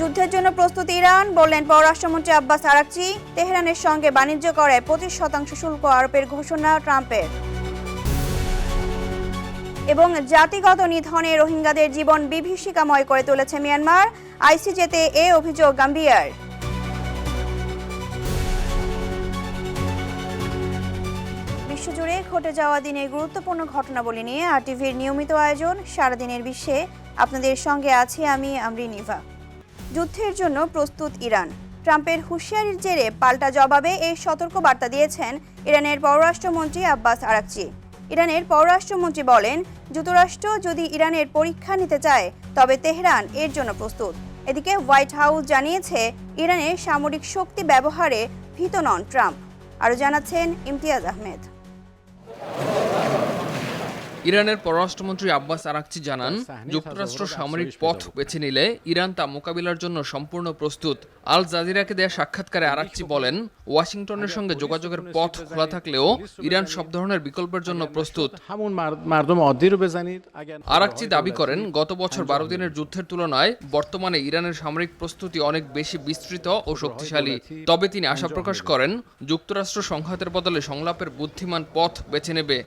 যুদ্ধের জন্য প্রস্তুত ইরান, বললেন পররাষ্ট্রমন্ত্রী আব্বাস আরাকচি। তেহরানের সঙ্গে বাণিজ্য করে 25% শুল্ক আরোপের ঘোষণা ট্রাম্পের। এবং জাতিগত নিধনে রোহিঙ্গাদের জীবন বিভীষিকাময় করে তুলেছে মিয়ানমার, আইসিজেতে এ অভিযোগ গাম্বিয়ার। বিশ্বজুড়ে ঘটে যাওয়া দিনের গুরুত্বপূর্ণ ঘটনাবলী নিয়ে আরটিভির নিয়মিত আয়োজন সারাদিনের বিশ্বে আপনাদের সঙ্গে আছি আমি আমরিনিভা। যুদ্ধের জন্য প্রস্তুত ইরান, ট্রাম্পের হুঁশিয়ারির জেরে পাল্টা জবাবে এই সতর্ক বার্তা দিয়েছেন ইরানের পররাষ্ট্রমন্ত্রী আব্বাস আরাকচি। ইরানের পররাষ্ট্রমন্ত্রী বলেন, যুক্তরাষ্ট্র যদি ইরানের পরীক্ষা নিতে চায় তবে তেহরান এর জন্য প্রস্তুত। এদিকে হোয়াইট হাউস জানিয়েছে ইরানের সামরিক শক্তি ব্যবহারে ভীত নন ট্রাম্প। আরও জানাচ্ছেন ইমতিয়াজ আহমেদ। ইরানের পররাষ্ট্রমন্ত্রী আব্বাস আরাকচি জানান, যুক্তরাষ্ট্র সামরিক পথ বেছে নিলে ইরান তা মোকাবিলার জন্য সম্পূর্ণ প্রস্তুত। আল জাজিরাকে দেয়া সাক্ষাৎকারে আরাকচি বলেন, ওয়াশিংটনের সঙ্গে যোগাযোগের পথ খোলা থাকলেও ইরান সব ধরনের বিকল্পের জন্য প্রস্তুত। আরাকচি দাবি করেন, গত বছর 12 দিনের যুদ্ধের তুলনায় বর্তমানে ইরানের সামরিক প্রস্তুতি অনেক বেশি বিস্তৃত ও শক্তিশালী। তবে তিনি আশা প্রকাশ করেন, যুক্তরাষ্ট্র সংঘাতের বদলে সংলাপের বুদ্ধিমান পথ বেছে নেবে।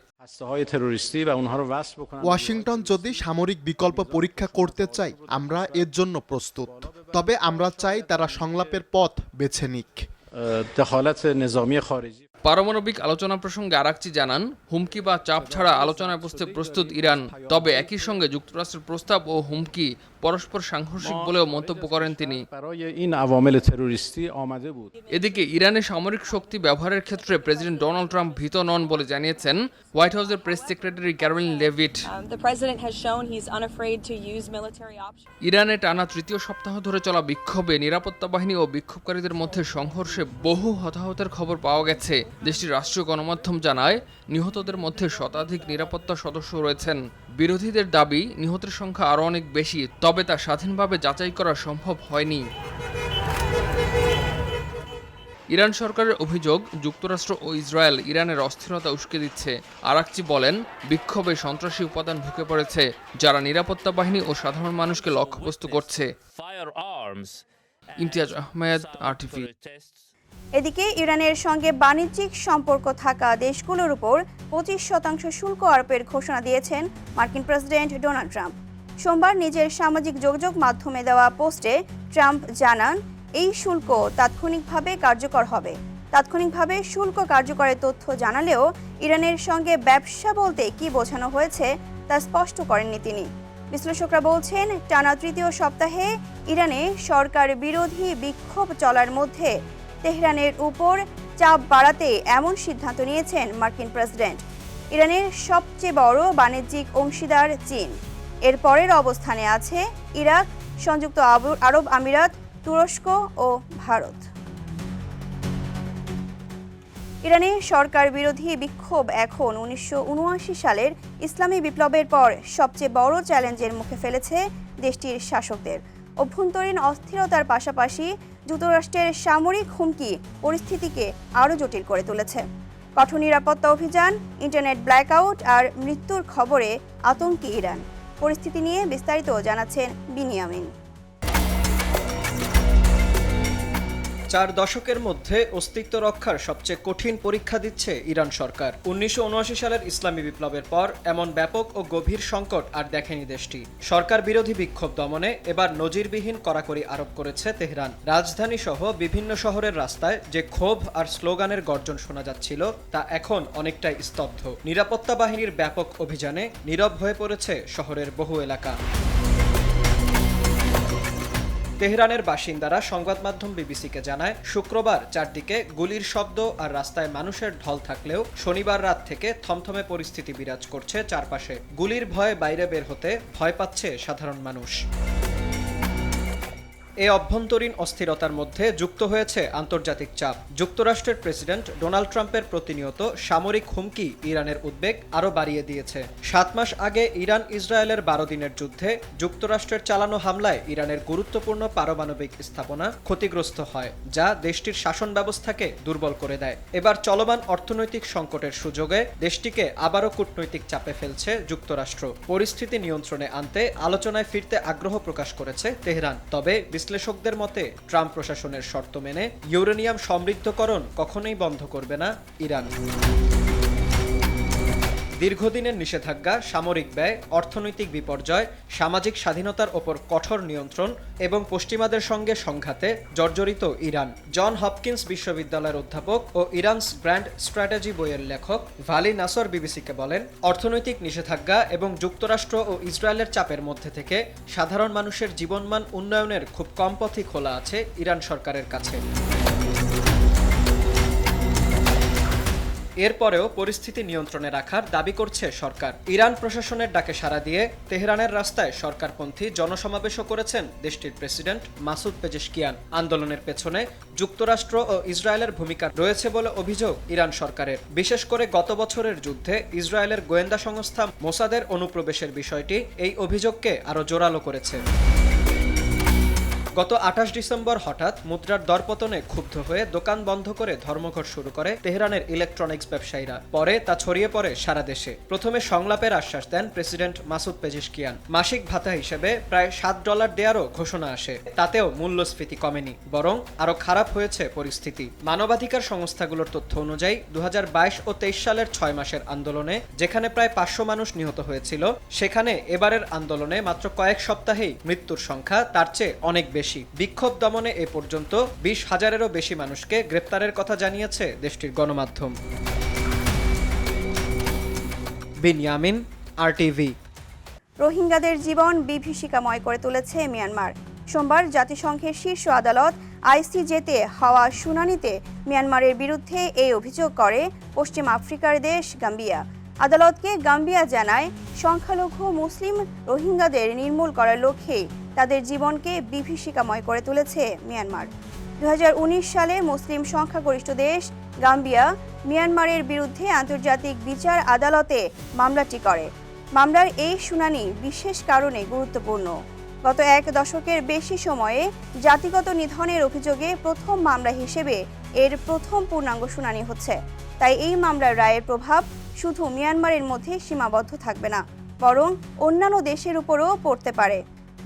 ওয়াশিংটন যদি সামরিক বিকল্প পরীক্ষা করতে চায় আমরা এর জন্য প্রস্তুত, তবে আমরা চাই তারা সংলাপের পথ বেছে নিক। পারমাণবিক আলোচনা প্রসঙ্গে আরাকচি জানান, হুমকি বা চাপ ছাড়া আলোচনায় বসতে প্রস্তুত ইরান। তবে একই সঙ্গে যুক্তরাষ্ট্রের প্রস্তাব ও হুমকি পরস্পর সাংঘর্ষিক বলেও মন্তব্য করেন তিনি। এদিকে ইরানের সামরিক শক্তি ব্যবহারের ক্ষেত্রে প্রেসিডেন্ট ডোনাল্ড ট্রাম্প ভীত নন বলে জানিয়েছেন হোয়াইট হাউসের প্রেস সেক্রেটারি ক্যারোলিন লেভিট। ইরানে টানা তৃতীয় সপ্তাহ ধরে চলা বিক্ষোভে নিরাপত্তা বাহিনী ও বিক্ষোভকারীদের মধ্যে সংঘর্ষে বহু হতাহতের খবর পাওয়া গেছে। দেশটির রাষ্ট্রীয় গণমাধ্যম জানায়, নিহতদের মধ্যে শতাধিক নিরাপত্তা সদস্য রয়েছেন। বিরোধীদের দাবি, নিহতের সংখ্যা আরও অনেক বেশি, তবে তা স্বাধীনভাবে যাচাই করা সম্ভব হয়নি। ইরান সরকারের অভিযোগ, যুক্তরাষ্ট্র ও ইসরায়েল ইরানের অস্থিরতা উস্কে দিচ্ছে। আরাকচি বলেন, বিক্ষোভে সন্ত্রাসী উপাদান ঢুকে পড়েছে, যারা নিরাপত্তা বাহিনী ও সাধারণ মানুষকে লক্ষ্যবস্তু করছে। ইমতিয়াজ আহমেদ, আরটিভি। এদিকে ইরানের সঙ্গে বাণিজ্যিক সম্পর্ক থাকা দেশগুলোর উপর 25% শুল্ক আরোপের ঘোষণা দিয়েছেন মার্কিন প্রেসিডেন্ট ডোনাল্ড ট্রাম্প। সোমবার নিজের সামাজিক যোগাযোগ মাধ্যমে দেওয়া পোস্টে ট্রাম্প জানান, এই শুল্ক তাৎক্ষণিকভাবে কার্যকর হবে। তাৎক্ষণিকভাবে শুল্ক কার্যকরের তথ্য জানালেও ইরানের সঙ্গে ব্যবসা বলতে কি বোঝানো হয়েছে তা স্পষ্ট করেননি তিনি। বিশ্লেষকরা বলছেন, টানা তৃতীয় সপ্তাহে ইরানে সরকার বিরোধী বিক্ষোভ চলার মধ্যে তেহরানের উপর চাপ বাড়াতে এমন সিদ্ধান্ত নিয়েছেন মার্কিন প্রেসিডেন্ট। ইরানের সবচেয়ে বড় বাণিজ্যিক অংশীদার চীন, এর পরের অবস্থানে আছে ইরাক, সংযুক্ত আরব আমিরাত, তুরস্ক ও ভারত। ইরানে সরকার বিরোধী বিক্ষোভ এখন 1979 সালের ইসলামী বিপ্লবের পর সবচেয়ে বড় চ্যালেঞ্জের মুখে ফেলেছে দেশটির শাসকদের। অভ্যন্তরীণ অস্থিরতার পাশাপাশি যুক্তরাষ্ট্রের সামরিক হুমকি পরিস্থিতিকে আরও জটিল করে তুলেছে। কঠোর নিরাপত্তা অভিযান, ইন্টারনেট ব্ল্যাকআউট আর মৃত্যুর খবরে আতঙ্কে ইরান। পরিস্থিতি নিয়ে বিস্তারিত জানাচ্ছেন বিনিয়ামিন। 4 দশকের মধ্যে অস্তিত্ব রক্ষার সবচেয়ে কঠিন পরীক্ষা দিচ্ছে ইরান সরকার। 1979 সালের ইসলামী বিপ্লবের পর এমন ব্যাপক ও গভীর সংকট আর দেখেনি দেশটি। সরকার বিরোধী বিক্ষোভ দমনে এবার নজিরবিহীন কড়াকড়ি আরোপ করেছে তেহরান। রাজধানী সহ বিভিন্ন শহরের রাস্তায় যে ক্ষোভ আর স্লোগানের গর্জন শোনা যাচ্ছিল তা এখন অনেকটাই স্তব্ধ। নিরাপত্তা বাহিনীর ব্যাপক অভিযানে নীরব হয়ে পড়েছে শহরের বহু এলাকা। তেহরানের বাসিন্দারা সংবাদ মাধ্যম বিবিসিকে জানায়, শুক্রবার চারদিকে গুলির শব্দ আর রাস্তায় মানুষের ঢল থাকলেও শনিবার রাত থেকে থমথমে পরিস্থিতি বিরাজ করছে চারপাশে। গুলির ভয়ে বাইরে বের হতে ভয় পাচ্ছে সাধারণ মানুষ। এই অভ্যন্তরীণ অস্থিরতার মধ্যে যুক্ত হয়েছে আন্তর্জাতিক চাপ। যুক্তরাষ্ট্রের প্রেসিডেন্ট ডোনাল্ড ট্রাম্পের প্রতিনিয়ত সামরিক হুমকি ইরানের উদ্বেগ আরও বাড়িয়ে দিয়েছে। 7 মাস আগে ইরান ইসরায়েলের 12 দিনের যুদ্ধে যুক্তরাষ্ট্রের চালানো হামলায় ইরানের গুরুত্বপূর্ণ পারমাণবিক স্থাপনা ক্ষতিগ্রস্ত হয়, যা দেশটির শাসন ব্যবস্থাকে দুর্বল করে দেয়। এবার চলমান অর্থনৈতিক সংকটের সুযোগে দেশটিকে আবারও কূটনৈতিক চাপে ফেলছে যুক্তরাষ্ট্র। পরিস্থিতি নিয়ন্ত্রণে আনতে আলোচনায় ফিরতে আগ্রহ প্রকাশ করেছে তেহরান। তবে বিশ্লেষকদের মতে ট্রাম্প প্রশাসনের শর্ত মেনে ইউরেনিয়াম সমৃদ্ধকরণ কখনোই বন্ধ করবে না ইরান। দীর্ঘদিনের নিষেধাজ্ঞা, সামরিক ব্যয়, অর্থনৈতিক বিপর্যয়, সামাজিক স্বাধীনতার ওপর কঠোর নিয়ন্ত্রণ এবং পশ্চিমাদের সঙ্গে সংঘাতে জর্জরিত ইরান। জন হপকিন্স বিশ্ববিদ্যালয়ের অধ্যাপক ও ইরানস গ্র্যান্ড স্ট্র্যাটেজি বইয়ের লেখক ভালি নাসর বিবিসিকে বলেন, অর্থনৈতিক নিষেধাজ্ঞা এবং যুক্তরাষ্ট্র ও ইসরায়েলের চাপের মধ্যে থেকে সাধারণ মানুষের জীবনমান উন্নয়নের খুব কম পথই খোলা আছে ইরান সরকারের কাছে। এরপরেও পরিস্থিতি নিয়ন্ত্রণে রাখার দাবি করছে সরকার। ইরান প্রশাসনের ডাকে সাড়া দিয়ে তেহরানের রাস্তায় সরকারপন্থী জনসমাবেশও করেছেন দেশটির প্রেসিডেন্ট মাসুদ পেজেশকিয়ান। আন্দোলনের পেছনে যুক্তরাষ্ট্র ও ইসরায়েলের ভূমিকা রয়েছে বলে অভিযোগ ইরান সরকারের। বিশেষ করে গত বছরের যুদ্ধে ইসরায়েলের গোয়েন্দা সংস্থা মোসাদের অনুপ্রবেশের বিষয়টি এই অভিযোগকে আরও জোরালো করেছে। গত 28 ডিসেম্বর হঠাৎ মুদ্রার দরপতনে ক্ষুব্ধ হয়ে দোকান বন্ধ করে ধর্মঘট শুরু করে তেহরানের ইলেকট্রনিক্স ব্যবসায়ীরা। পরে তা ছড়িয়ে পড়ে সারা দেশে। প্রথমে সংলাপের আশ্বাস দেন প্রেসিডেন্ট মাসুদ পেজেশকিয়ান। মাসিক ভাতা হিসেবে প্রায় $7 দেওয়ারও ঘোষণা আসে। তাতেও মূল্যস্ফীতি কমেনি, বরং আরও খারাপ হয়েছে পরিস্থিতি। মানবাধিকার সংস্থাগুলোর তথ্য অনুযায়ী 2022 ও 23 সালের 6 মাসের আন্দোলনে যেখানে প্রায় 500 মানুষ নিহত হয়েছিল, সেখানে এবারের আন্দোলনে মাত্র কয়েক সপ্তাহেই মৃত্যুর সংখ্যা তার চেয়ে অনেক বেশি। বিক্ষোভ দমনে এ পর্যন্ত 20,000-এরও বেশি মানুষকে গ্রেপ্তারের কথা জানিয়েছে দেশটির গণমাধ্যম। বিনিয়ামিন, RTV। রোহিঙ্গাদের জীবন বিভীষিকাময় করে তুলেছে মিয়ানমার। সোমবার জাতিসংঘের শীর্ষ আদালত ICJ-তে হওয়া শুনানিতে মিয়ানমারের বিরুদ্ধে এই অভিযোগ করে পশ্চিম আফ্রিকার দেশ গাম্বিয়া। আদালতকে গাম্বিয়া জানায়, সংখ্যালঘু মুসলিম রোহিঙ্গাদের নির্মূল করার লক্ষ্যে তাদের জীবনকে বিভীষিকাময় করে তুলেছে মিয়ানমার। 2019 সালে মুসলিম সংখ্যাগরিষ্ঠ দেশ গাম্বিয়া মিয়ানমারের বিরুদ্ধে আন্তর্জাতিক বিচার আদালতে মামলাটি করে। মামলার এই শুনানি বিশেষ কারণে গুরুত্বপূর্ণ। গত 1 দশকের বেশি সময়ে জাতিগত নিধনের অভিযোগে প্রথম মামলা হিসেবে এর প্রথম পূর্ণাঙ্গ শুনানি হচ্ছে। তাই এই মামলার রায়ের প্রভাব শুধু মিয়ানমারের মধ্যে সীমাবদ্ধ থাকবে না, বরং অন্যান্য দেশের উপরও পড়তে পারে।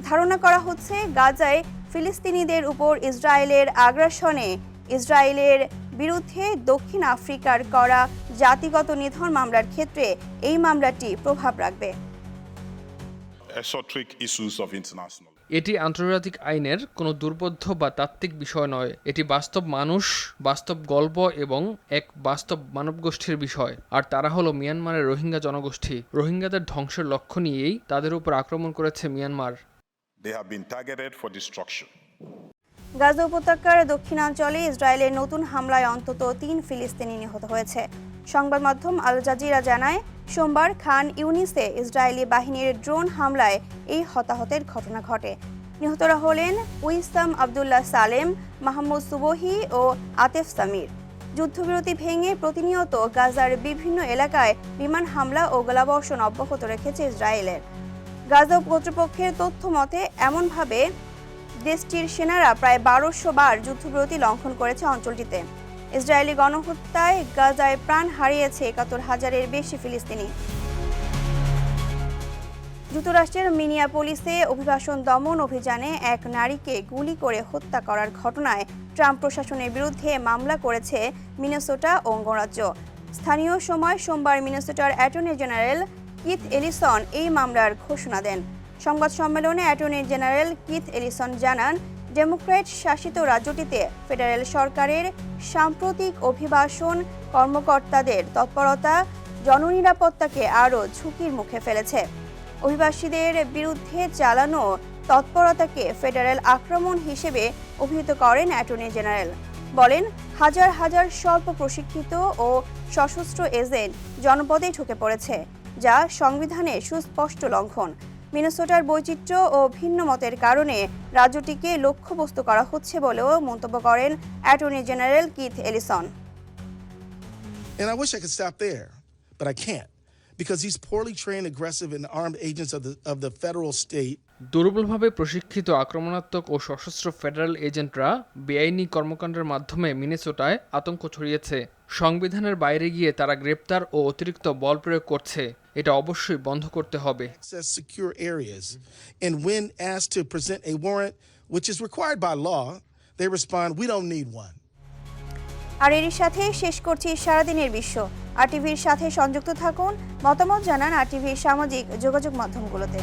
ধারণা করা হচ্ছে, গাজায় ফিলিস্তিনিদের উপর ইসরায়েলের আগ্রাসনে ইসরায়েলের বিরুদ্ধে দক্ষিণ আফ্রিকার করা জাতিগত নিধন মামলার ক্ষেত্রে এই মামলাটি প্রভাব রাখবে। এটি আন্তর্জাতিক আইনের কোনো দুর্বোধ্য বা তাত্ত্বিক বিষয় নয়। এটি বাস্তব মানুষ, বাস্তব গল্প এবং এক বাস্তব মানবগোষ্ঠীর বিষয়। আর তারা হলো মিয়ানমারের রোহিঙ্গা জনগোষ্ঠী। রোহিঙ্গাদের ধ্বংসের লক্ষ্য নিয়েই তাদের উপর আক্রমণ করেছে মিয়ানমার। গাজা উপত্যকার দক্ষিণাঞ্চলে ইসরায়েলের নতুন হামলায় অন্তত 3 ফিলিস্তিনি নিহত হয়েছে। সংবাদ মাধ্যম আল জাজিরা জানায়, সোমবার খান ইউনিসে ইসরায়েলি বাহিনীর ড্রোন হামলায় এই হতাহতের ঘটনা ঘটে। নিহতরা হলেন উইসাম আবদুল্লাহ সালেম, মাহমুদ সুবহি ও আতেফ সামির। যুদ্ধবিরতি ভেঙে প্রতিনিয়ত গাজার বিভিন্ন এলাকায় বিমান হামলা ও গোলাবর্ষণ অব্যাহত রেখেছে ইসরায়েলের। গাজা কর্তৃপক্ষের তথ্য মতে এমনভাবে দেশটির সেনারা প্রায় 1200 বার যুদ্ধবিরতি লঙ্ঘন করেছে অঞ্চলটিতে। ইসরায়েলি গণহত্যায় গাজায় প্রাণ হারিয়েছে 71,000-এর বেশি ফিলিস্তিনি। যুক্তরাষ্ট্রের মিনিয়াপোলিসে অভিবাসন দমন অভিযানে এক নারীকে গুলি করে হত্যা করার ঘটনায় ট্রাম্প প্রশাসনের বিরুদ্ধে মামলা করেছে মিনেসোটা অঙ্গরাজ্য। স্থানীয় সময় সোমবার মিনেসোটার অ্যাটর্নি জেনারেল কিথ এলিসন এই মামলার ঘোষণা দেন। সংবাদ সম্মেলনে অ্যাটর্নি জেনারেল কিথ এলিসন জানান, ডেমোক্র্যাট শাসিত রাজ্যটিতে ফেডারেল সরকারের সাম্প্রতিক অভিবাসন কর্মকর্তাদের তৎপরতা জননিরাপত্তাকে আরও ঝুঁকির মুখে ফেলেছে। অভিবাসীদের বিরুদ্ধে চালানো তৎপরতাকে ফেডারেল আক্রমণ হিসেবে অভিহিত করেন অ্যাটর্নি জেনারেল। বলেন, হাজার হাজার স্বল্প প্রশিক্ষিত ও সশস্ত্র এজেন্ট জনপদে ঢুকে পড়েছে, যা সংবিধানের সুস্পষ্ট লঙ্ঘন। মিনেসোটার বৈচিত্র্য ও ভিন্ন মতের কারণে রাজ্যটিকে লক্ষ্যবস্তু করা হচ্ছে বলেও মন্তব্য করেন attorney general Keith Ellison. And I wish I could stop there, but I can't, because these poorly trained, aggressive, and armed agents of the federal state. দুর্বলভাবে প্রশিক্ষিত আক্রমণাত্মক ও সশস্ত্র ফেডারেল এজেন্টরা বেআইনি কর্মকাণ্ডের মাধ্যমে মিনেসোটায় আতঙ্ক ছড়িয়েছে। সংবিধানের বাইরে গিয়ে তারা গ্রেপ্তার ও অতিরিক্ত বল প্রয়োগ করছে। এটা অবশ্যই বন্ধ করতে হবে। Access secure areas. And when asked to present a warrant, which is required by law, they respond, we don't need one. আর এরই সাথে শেষ করছি সারাদিনের বিশ্ব। আর টিভির সাথে সংযুক্ত থাকুন, মতামত জানান আর টিভির সামাজিক যোগাযোগ মাধ্যমগুলোতে।